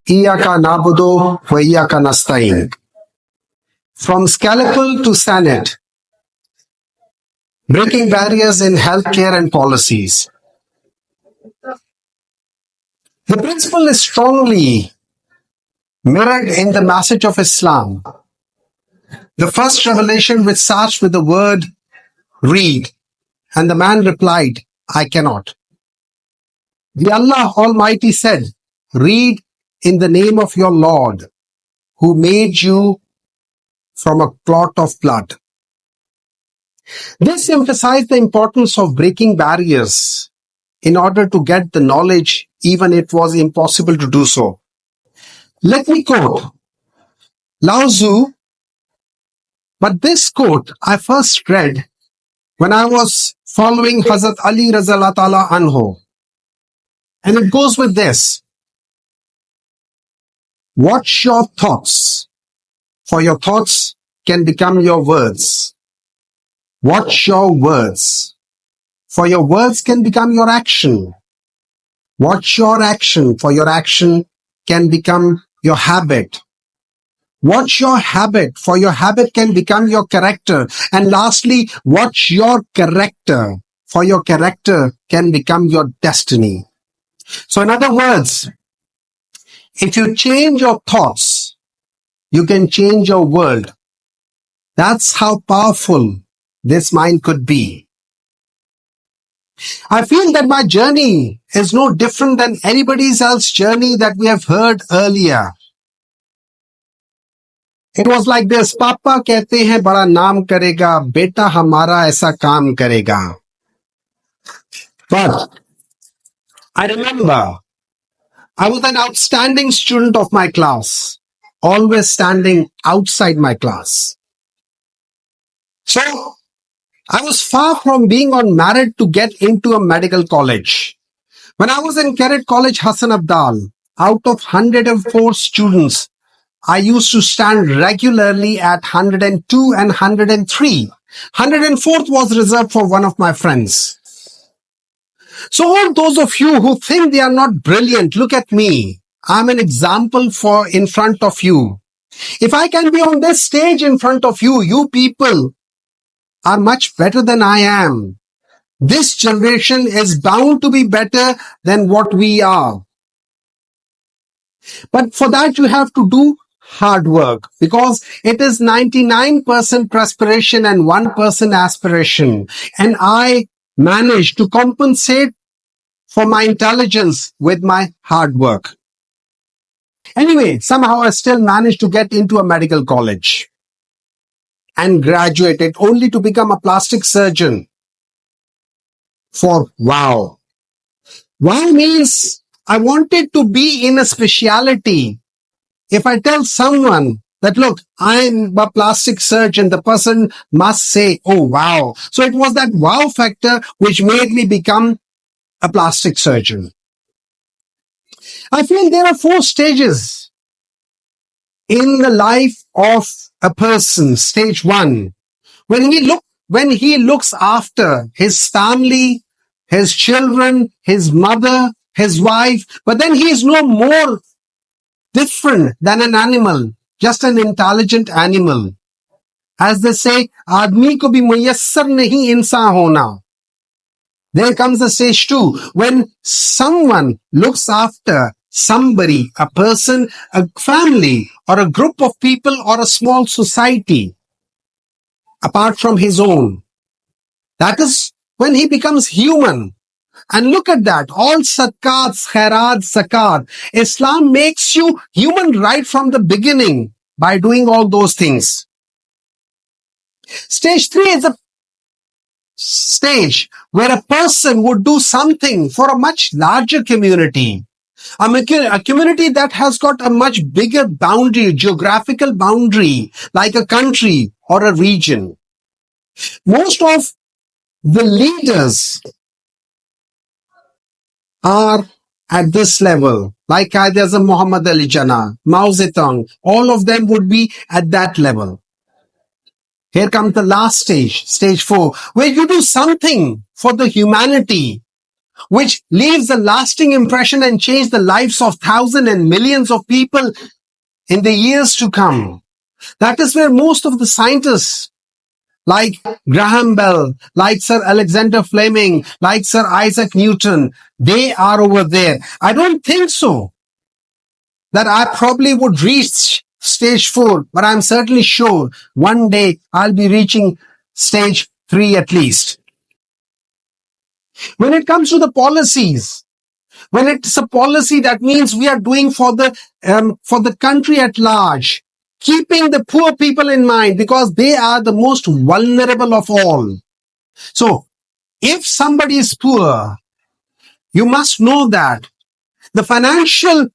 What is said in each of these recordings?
Iyaka nabudu wa iyaka nasta'in. From Scalpel to Senate, breaking barriers in healthcare and policies. The principle is strongly mirrored in the message of Islam. The first revelation which starts with the word read, and the man replied, I cannot. The Allah Almighty said, read in the name of your Lord, who made you from a clot of blood. This emphasized the importance of breaking barriers in order to get the knowledge, even it was impossible to do so. Let me quote Lao Tzu, but this quote I first read when I was following Hazrat Ali Razallahu Ta'ala Anhu. And it goes with this. Watch your thoughts, for your thoughts can become your words. Watch your words, for your words can become your action. Watch your action, for your action can become your habit. Watch your habit, for your habit can become your character. And lastly, watch your character, for your character can become your destiny. So in other words, if you change your thoughts, you can change your world. That's how powerful this mind could be. I feel that my journey is no different than anybody else's journey that we have heard earlier. It was like this, पापा कहते हैं बड़ा नाम करेगा, बेटा हमारा ऐसा काम करेगा. But I remember I was an outstanding student of my class, always standing outside my class. So I was far from being on merit to get into a medical college. When I was in Cadet College Hassan Abdal, out of 104 students, I used to stand regularly at 102 and 103. 104th was reserved for one of my friends. So all those of you who think they are not brilliant, look at me. I'm an example for in front of you. If I can be on this stage in front of you, you people are much better than I am. This generation is bound to be better than what we are. But for that you have to do hard work, because it is 99% perspiration and 1% aspiration. And I managed to compensate for my intelligence with my hard work. Anyway, somehow I still managed to get into a medical college and graduated only to become a plastic surgeon. For wow. Wow means I wanted to be in a specialty. If I tell someone that, look, I'm a plastic surgeon, the person must say, oh, wow. So it was that wow factor which made me become a plastic surgeon. I feel there are 4 stages in the life of a person. Stage 1, when he looks after his family, his children, his mother, his wife, but then he is no more different than an animal, just an intelligent animal. As they say, आदमी को भी मुयस्सर नहीं इंसान होना. There comes the stage 2, when someone looks after somebody, a person, a family, or a group of people, or a small society, apart from his own. That is when he becomes human. And look at that, all sadqat, khairat, zakat. Islam makes you human right from the beginning by doing all those things. Stage 3 is a stage where a person would do something for a much larger community. A community that has got a much bigger boundary, geographical boundary, like a country or a region. Most of the leaders are at this level, like there's a Muhammad Ali Jinnah, Mao Zedong, all of them would be at that level. Here comes the last stage, stage 4, where you do something for the humanity. which leaves a lasting impression and change the lives of thousands and millions of people in the years to come. That is where most of the scientists like Graham Bell, like Sir Alexander Fleming, like Sir Isaac Newton, they are over there. I don't think so that I probably would reach stage 4, but I'm certainly sure one day I'll be reaching stage 3 at least. When it comes to the policies, when it's a policy, that means we are doing for the country at large, keeping the poor people in mind because they are the most vulnerable of all. So if somebody is poor, you must know that the financial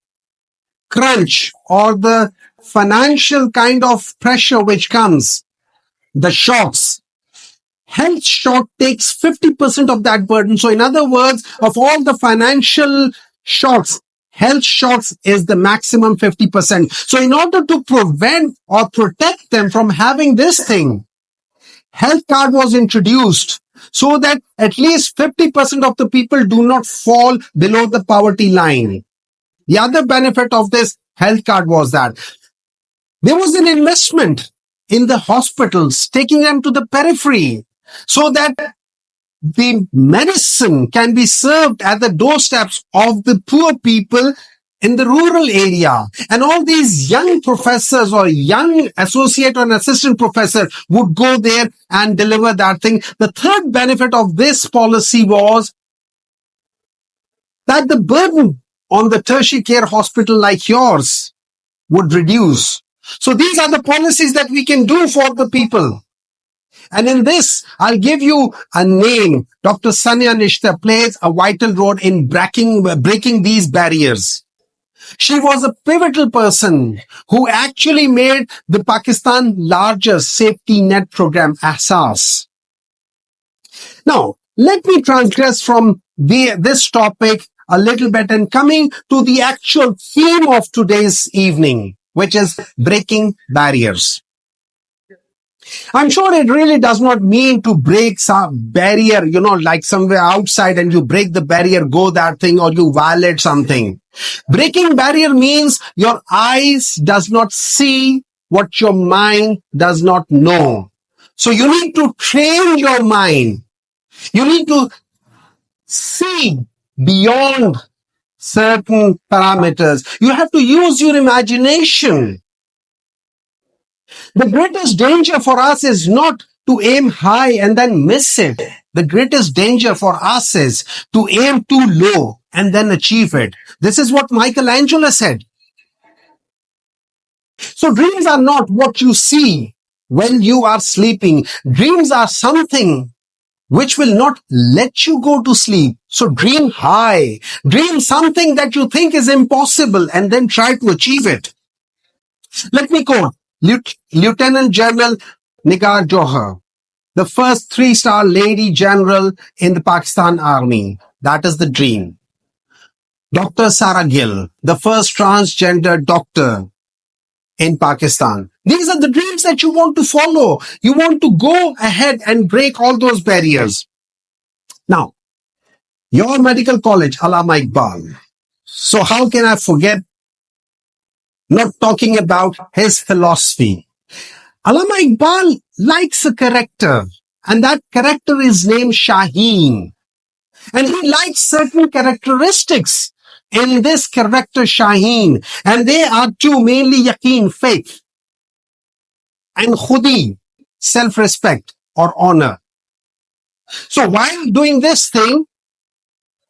crunch or the financial kind of pressure which comes, the shocks, health shock takes 50% of that burden. So in other words, of all the financial shocks, health shocks is the maximum 50%. So in order to prevent or protect them from having this thing, health card was introduced so that at least 50% of the people do not fall below the poverty line. The other benefit of this health card was that there was an investment in the hospitals, taking them to the periphery so that the medicine can be served at the doorsteps of the poor people in the rural area. And all these young professors or young associate or an assistant professor would go there and deliver that thing. The third benefit of this policy was that the burden on the tertiary care hospital like yours would reduce. So these are the policies that we can do for the people. And in this, I'll give you a name. Dr. Sanya Nishta plays a vital role in breaking these barriers. She was a pivotal person who actually made the Pakistan largest safety net program ASAS. Now, let me transgress from this topic a little bit and coming to the actual theme of today's evening, which is breaking barriers. I'm sure it really does not mean to break some barrier, like somewhere outside and you break the barrier, go that thing, or you violate something. Breaking barrier means your eyes does not see what your mind does not know. So you need to train your mind. You need to see beyond certain parameters. You have to use your imagination. The greatest danger for us is not to aim high and then miss it. The greatest danger for us is to aim too low and then achieve it. This is what Michelangelo said. So dreams are not what you see when you are sleeping. Dreams are something which will not let you go to sleep. So dream high. Dream something that you think is impossible and then try to achieve it. Let me quote Lieutenant General Nigar Johar, the first 3-star lady general in the Pakistan Army. That is the dream. Dr. Sarah Gill, the first transgender doctor in Pakistan. These are the dreams that you want to follow. You want to go ahead and break all those barriers. Now, your medical college, Allama Iqbal. So how can I forget not talking about his philosophy? Allama Iqbal likes a character, and that character is named Shaheen. And he likes certain characteristics in this character Shaheen. And they are two, mainly yaqeen, faith, and khudi, self-respect or honor. So while doing this thing,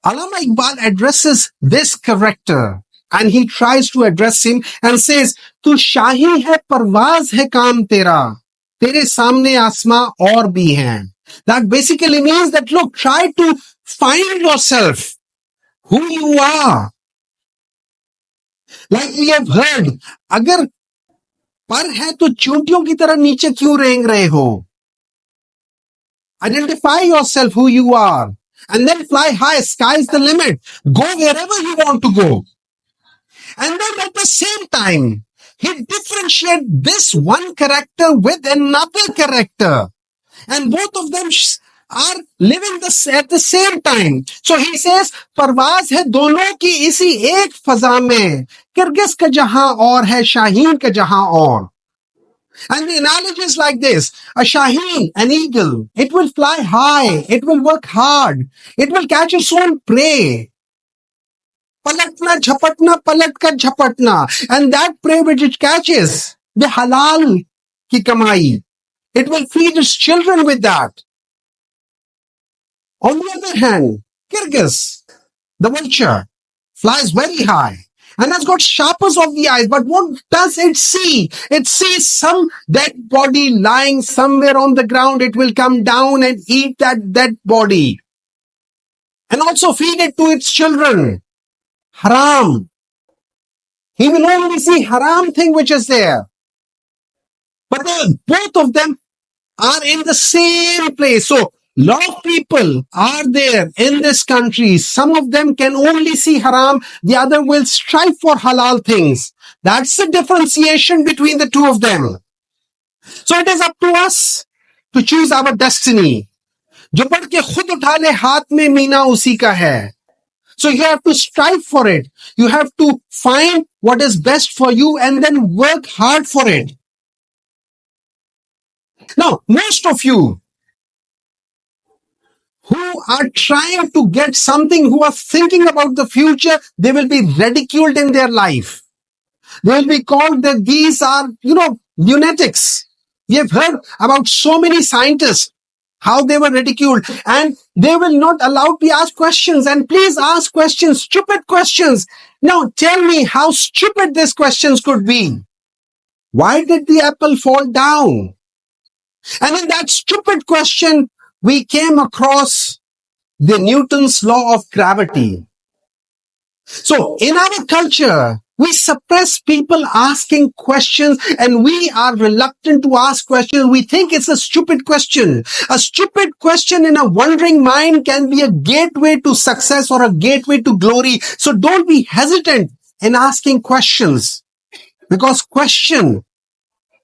Allama Iqbal addresses this character and he tries to address him and says, "Tu shahi hai, parwaz hai kaam tera. Tere samne asma aur bhi hain." That basically means that, look, try to find yourself, who you are. Like we have heard, agar पर है तो चूंटियों की तरह नीचे क्यों रेंग रहे हो? Identify yourself who you are and then fly high. Sky is the limit. Go wherever you want to go. And then at the same time, he differentiates this one character with another character. And both of them are living this at the same time. So he says, परवाज है दोनों की इसी एक फजा में, Kyrgyz का जहां और है शाहीन का जहां और. And the analogy is like this: a shaheen, an eagle, it will fly high, it will work hard, it will catch its own prey. पलटना झपटना पलट कर झपटना, and that prey which it catches, the halal की कमाई, it will feed its children with that. On the other hand, Kyrgyz, the vulture, flies very high and has got sharpers of the eyes. But what does it see? It sees some dead body lying somewhere on the ground. It will come down and eat that dead body and also feed it to its children. Haram. He will only see haram thing which is there. But both of them are in the same place. So, lot of people are there in this country. Some of them can only see haram. The other will strive for halal things. That's the differentiation between the two of them. So it is up to us to choose our destiny. जो पढ़ के खुद उठा ले हाथ में मीना उसी का है. So you have to strive for it. You have to find what is best for you and then work hard for it. Now, most of you who are trying to get something, who are thinking about the future, they will be ridiculed in their life. They will be called that these are, lunatics. We have heard about so many scientists, how they were ridiculed, and they will not allow to ask questions. And please ask questions, stupid questions. Now tell me how stupid these questions could be. Why did the apple fall down? And in that stupid question, we came across the Newton's law of gravity. So in our culture, we suppress people asking questions and we are reluctant to ask questions. We think it's a stupid question. A stupid question in a wondering mind can be a gateway to success or a gateway to glory. So don't be hesitant in asking questions, because question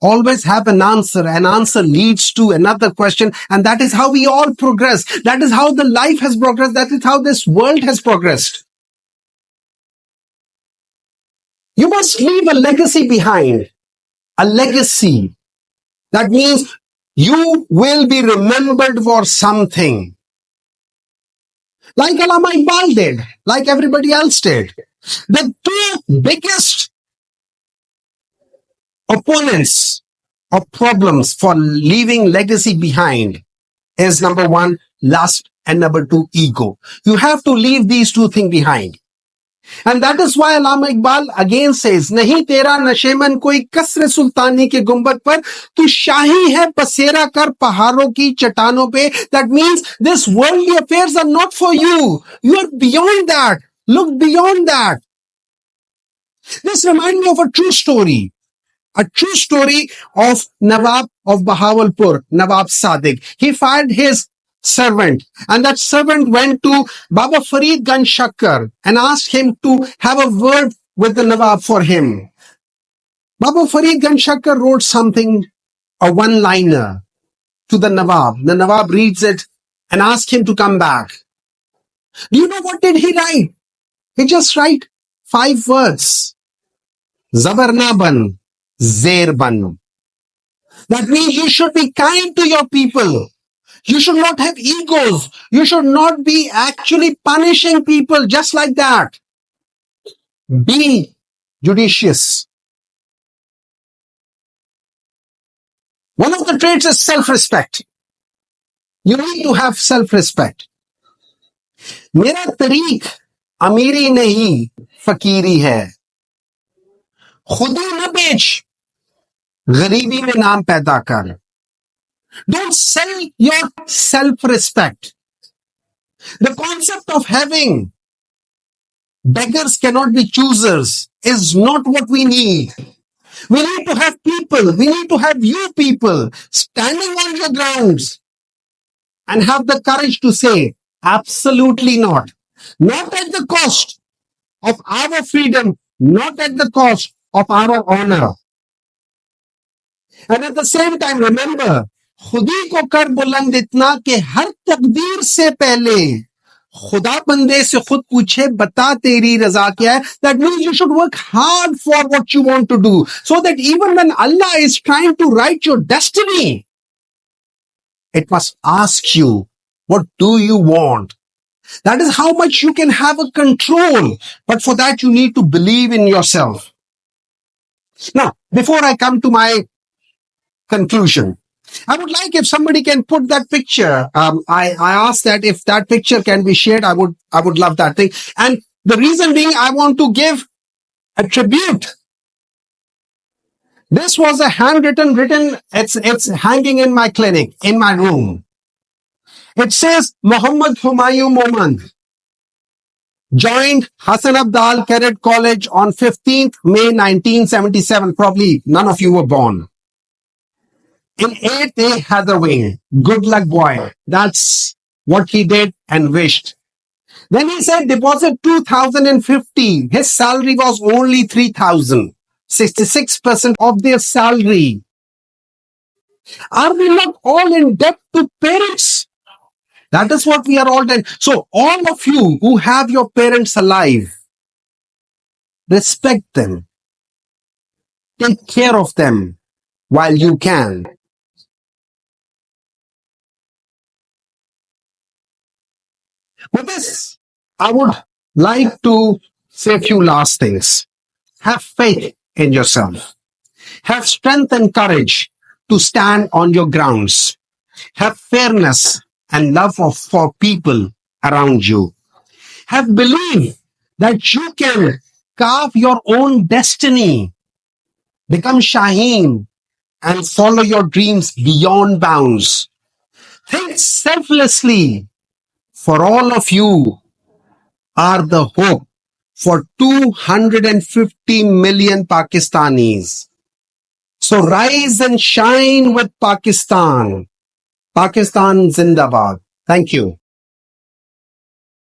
always have an answer. An answer leads to another question, and that is how we all progress. That is how the life has progressed. That is how this world has progressed. You must leave a legacy behind. A legacy. That means you will be remembered for something. Like Allama Iqbal did, like everybody else did. The two biggest opponents or problems for leaving legacy behind is number one, lust, and number two, ego. You have to leave these two things behind. And that is why Allama Iqbal again says, नहीं तेरा नशेमन कोई कसर सुल्तानी के गुंबद पर, तू शाही है बसेरा कर पहाड़ों की चट्टानों पे. That means this worldly affairs are not for you. You are beyond that. Look beyond that. This reminds me of a true story. A true story of Nawab of Bahawalpur, Nawab Sadiq. He fired his servant, and that servant went to Baba Farid Ganj Shakkar and asked him to have a word with the Nawab for him. Baba Farid Ganj Shakkar wrote something, a one-liner, to the Nawab. The Nawab reads it and asks him to come back. Do you know what did he write? He just write 5 words. Zabar na ban, zer ban. That means you should be kind to your people. You should not have egos. You should not be actually punishing people just like that. Be judicious. One of the traits is self-respect. You need to have self-respect. मेरा तरीक अमीरी नहीं फकीरी है. खुदा न बेच, गरीबी में नाम पैदा कर. Don't sell your self-respect. The concept of having beggars cannot be choosers is not what we need. We need to have people. We need to have you people standing on your grounds and have the courage to say, absolutely not. Not at the cost of our freedom, not at the cost of our honor. And at the same time, remember, खुदी को कर बुलंद इतना कि हर तकदीर से पहले खुदा बंदे से खुद पूछे बता तेरी रजा क्या है. That means you should work hard for what you want to do, so that even when Allah is trying to write your destiny, it must ask you, what do you want? That is how much you can have a control. But for that, you need to believe in yourself. Now, before I come to my conclusion, I would like if somebody can put that picture. I asked that if that picture can be shared, I would love that thing. And the reason being, I want to give a tribute. This was a written. It's hanging in my clinic, in my room. It says Humayon Mohmand joined Hassan Abdal Cadet College on 15th May 1977. Probably none of you were born. In 8th A Hathaway, good luck boy. That's what he did and wished. Then he said deposit 2050. His salary was only 3,000. 66% of their salary. Are we not all in debt to parents? That is what we are all done. So all of you who have your parents alive, respect them. Take care of them while you can. With this, I would like to say a few last things. Have faith in yourself. Have strength and courage to stand on your grounds. Have fairness and love for people around you. Have belief that you can carve your own destiny. Become Shaheen and follow your dreams beyond bounds. Think selflessly, for all of you are the hope for 250 million Pakistanis. So rise and shine with Pakistan. Pakistan Zindabad. Thank you.